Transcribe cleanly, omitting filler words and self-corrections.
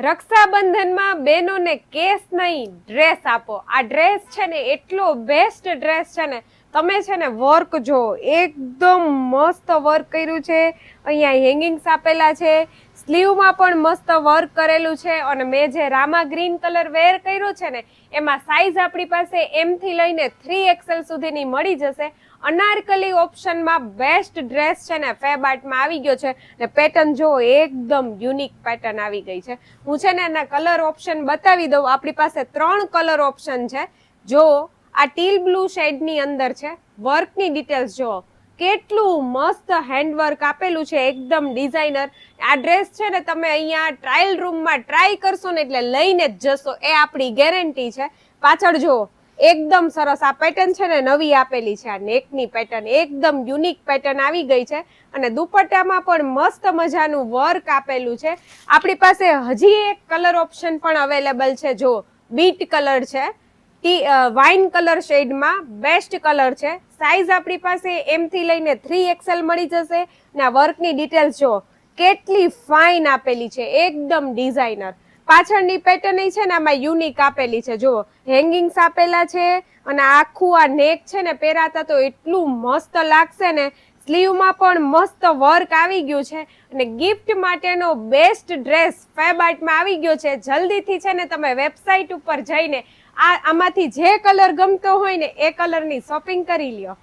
રક્ષાબંધનમાં બહેનોને કેસ નહીં ડ્રેસ આપો. આ ડ્રેસ છે ને એટલો બેસ્ટ ડ્રેસ છે ને, તમે છે ને વર્ક જો એકદમ મસ્ત વર્ક કર્યું છે. અહીંયા હેંગિંગ્સ આપેલા છે, સ્લીવમાં પણ મસ્ત વર્ક કરેલું છે. અને મેં જે રામા ગ્રીન કલર વેર કર્યું છે ને, એમાં સાઈઝ આપણી પાસે M થી લઈને 3XL સુધીની મળી જશે. અનારકલી ઓપ્શનમાં બેસ્ટ ડ્રેસ છે ને ફેબ આર્ટમાં આવી ગયો છે. ને પેટર્ન જો એકદમ યુનિક પેટર્ન આવી ગઈ છે. હું છે ને એના કલર ઓપ્શન બતાવી દઉં. આપણી પાસે 3 કલર ઓપ્શન છે. જો આ ટીલ બ્લુ શેડની અંદર છે. વર્કની ડિટેલ્સ જો કેટલું મસ્ત હેન્ડવર્ક આપેલું છે, એકદમ ડિઝાઇનર. આ ડ્રેસ છે ને તમે અહીંયા ટ્રાયલ રૂમમાં ટ્રાય કરશો ને એટલે લઈને જ જશો, એ આપણી ગેરંટી છે. પાછળ જો એકદમ સરસ આ પેટર્ન છે ને નવી આપેલી છે. આ નેકની પેટર્ન એકદમ યુનિક પેટર્ન આવી ગઈ છે. અને દુપટ્ટામાં પણ મસ્ત મજાનું વર્ક આપેલું છે. આપણી પાસે હજી એક કલર ઓપ્શન પણ અવેલેબલ છે. જો બીટ કલર છે, વાઇન કલર શેડમાં બેસ્ટ કલર છે. સાઈઝ આપણી પાસે M થી લઈને 3XL મળી જશે. ને આ વર્કની ડિટેલ્સ જો કેટલી ફાઇન આપેલી છે, એકદમ ડિઝાઇનર. પાછળની પેટર્ન છે ને આમાં યુનિક આપેલી છે. જો હેંગિંગ્સ આપેલા છે અને આખું આ નેક છે ને પહેરાતા તો એટલું મસ્ત લાગશે ને. સ્લીવમાં પણ મસ્ત વર્ક આવી ગયું છે. અને ગિફ્ટ માટેનો બેસ્ટ ડ્રેસ ફેબ આર્ટમાં આવી ગયો છે. જલ્દીથી છે ને તમે વેબસાઇટ ઉપર જઈને આમાંથી જે કલર ગમતો હોય ને એ કલરની શોપિંગ કરી લ્યો.